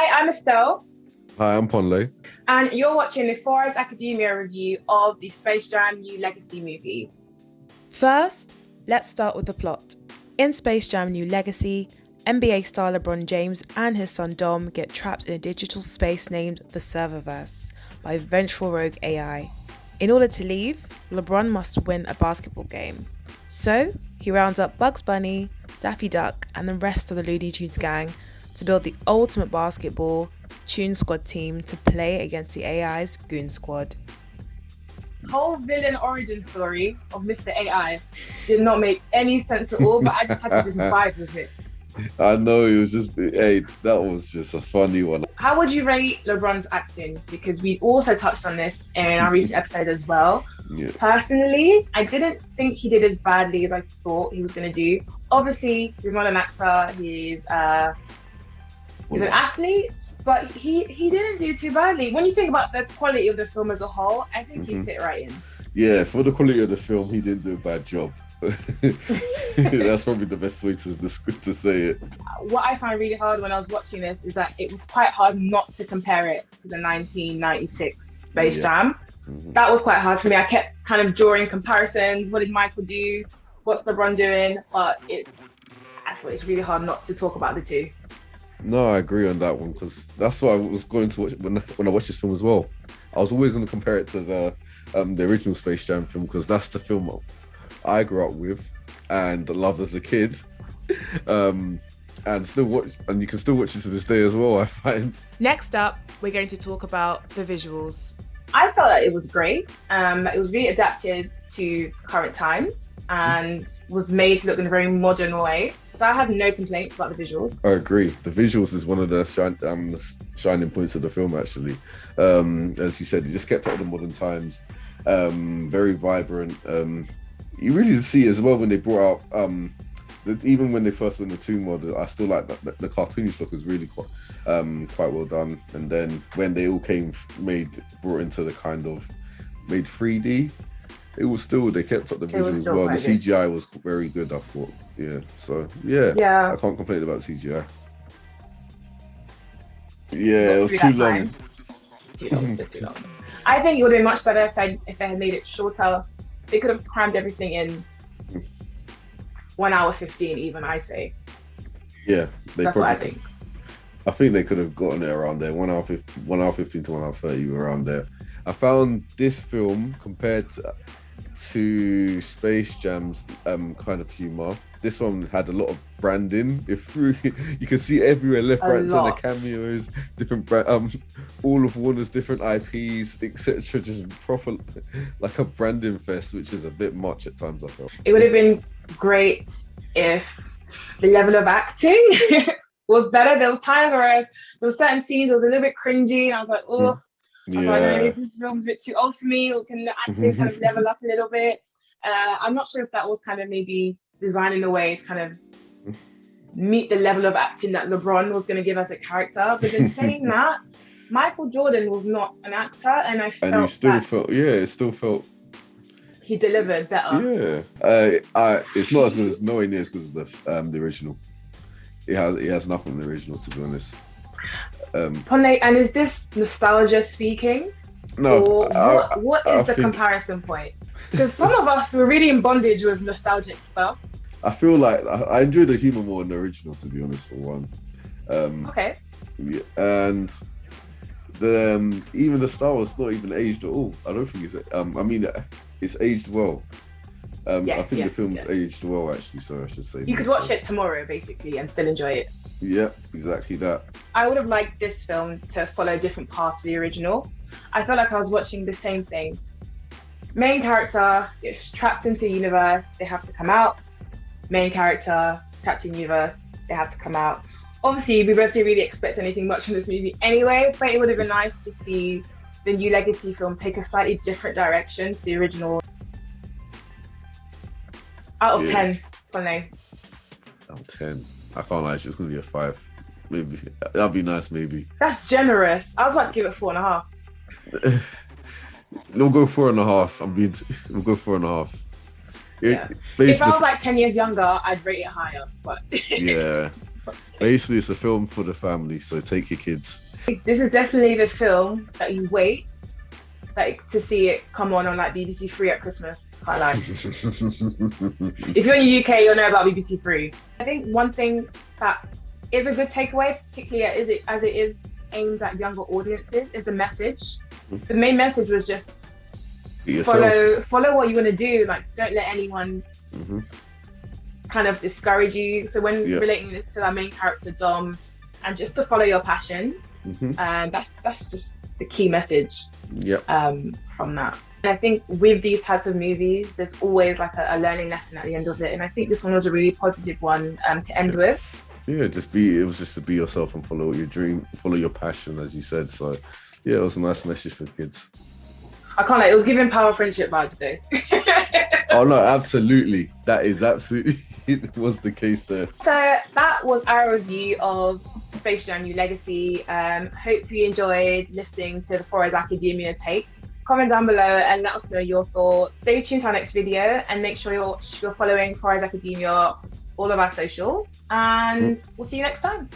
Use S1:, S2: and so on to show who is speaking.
S1: Hi, I'm Estelle,
S2: Hi, I'm Ponle.
S1: and you're watching the Forest Academia review of the Space Jam New Legacy movie.
S3: First, let's start with the plot. In Space Jam New Legacy, NBA star LeBron James and his son Dom get trapped in a digital space named the Serververse by vengeful rogue AI. In order to leave, LeBron must win a basketball game. So, he rounds up Bugs Bunny, Daffy Duck, and the rest of the Looney Tunes gang to build the ultimate basketball Toon Squad team to play against the AI's Goon Squad.
S1: This whole villain origin story of Mr. AI did not make any sense at all, but I just had to just vibe with it.
S2: I know it was hey, that was just a funny one.
S1: How would you rate LeBron's acting? Because we also touched on this in our recent episode as well.
S2: Yeah.
S1: Personally, I didn't think he did as badly as I thought he was going to do. Obviously, he's not an actor, he's an athlete, but he didn't do too badly. When you think about the quality of the film as a whole, I think he fit right in.
S2: Yeah, for the quality of the film, he didn't do a bad job. That's probably the best way to say it.
S1: What I found really hard when I was watching this is that it was quite hard not to compare it to the 1996 Space Jam. That was quite hard for me. I kept kind of drawing comparisons. What did Michael do? What's LeBron doing? But I thought it's really hard not to talk about the two.
S2: No, I agree on that one because that's what I was going to watch when I watched this film as well. I was always going to compare it to the original Space Jam film because that's the film I grew up with and loved as a kid, and you can still watch it to this day as well, I find.
S3: Next up, we're going to talk about the visuals.
S1: I felt that it was great. It was really adapted to current times and was made to look in a very modern way. So I have no complaints about the visuals.
S2: I agree. The visuals is one of the shining points of the film, actually. As you said, it just kept up with the modern times. Very vibrant. You really did see as well when they brought out, even when they first went the Toon model, I still like that the cartoonish look was really quite well done. And then when they all brought into the kind of made 3D, it was still, they kept up the visuals as well. The CGI was very good, I thought. Yeah, so yeah. I can't complain about CGI. Yeah, it was too long.
S1: Too long. I think it would have been much better if they had made it shorter. They could have crammed everything in 1 hour 15, even, I say.
S2: Yeah,
S1: that's what I think.
S2: I think they could have gotten it around there, 1 hour 15 to 1 hour 30, around there. I found this film compared to Space Jam's kind of humor. This one had a lot of branding. You can see everywhere, left, right, center cameos, different all of Warner's different IPs, etc. Just proper like a branding fest, which is a bit much at times, I felt.
S1: It would have been great if the level of acting was better. There was times where there were certain scenes that was a little bit cringy, and I was like, oh. This film's a bit too old for me. Or can the acting kind of level up a little bit? I'm not sure if that was kind of maybe designed in a way to kind of meet the level of acting that LeBron was going to give as a character. But in saying that, Michael Jordan was not an actor, and I felt
S2: it still felt
S1: he delivered better.
S2: Yeah, it's not as good as nowhere near as good as the original. It has nothing on the original, to be honest.
S1: Ponle, and is this nostalgia speaking?
S2: No.
S1: Or what is the comparison point? Because some of us were really in bondage with nostalgic stuff.
S2: I feel like I enjoyed the humor more in the original, to be honest, for one.
S1: Okay.
S2: Yeah, and even the Star Wars not even aged at all. I don't think it's aged well. I think the film's aged well, actually, so I should say.
S1: You could watch it tomorrow, basically, and still enjoy it.
S2: Yeah, exactly that.
S1: I would have liked this film to follow different paths to the original. I felt like I was watching the same thing. Main character gets trapped into the universe, they have to come out. Main character, trapped in the universe, they have to come out. Obviously, we both didn't really expect anything much from this movie anyway, but it would have been nice to see the New Legacy film take a slightly different direction to the original. Out of 10, Ponle.
S2: Out of 10. I found like it's going to be a 5. Maybe. That'd be nice, maybe.
S1: That's generous. I was about to give it 4.5.
S2: We'll go 4.5. We'll go 4.5.
S1: Yeah. If I was like 10 years younger, I'd rate it higher. But
S2: yeah. Basically, it's a film for the family, so take your kids.
S1: This is definitely the film that you wait to see it come on like BBC Three at Christmas. Quite like. If you're in the UK, you'll know about BBC Three. I think one thing that is a good takeaway, particularly as it is aimed at younger audiences, is the message. The main message was just follow what you want to do. Like, don't let anyone kind of discourage you. So when relating to our main character Dom, and just to follow your passions, that's just the key message. From that. And I think with these types of movies, there's always like a learning lesson at the end of it. And I think this one was a really positive one to end with.
S2: Yeah, it was just to be yourself and follow your dream, follow your passion, as you said. So yeah, it was a nice message for kids.
S1: I can't lie, it was giving Power Friendship vibes though.
S2: Oh no, absolutely. That is absolutely, it was the case there.
S1: So that was our review of Space Jam: New Legacy. Hope you enjoyed listening to the Forest Academia take. Comment down below and let us know your thoughts. Stay tuned to our next video and make sure you're following Forest Academia, all of our socials, and we'll see you next time.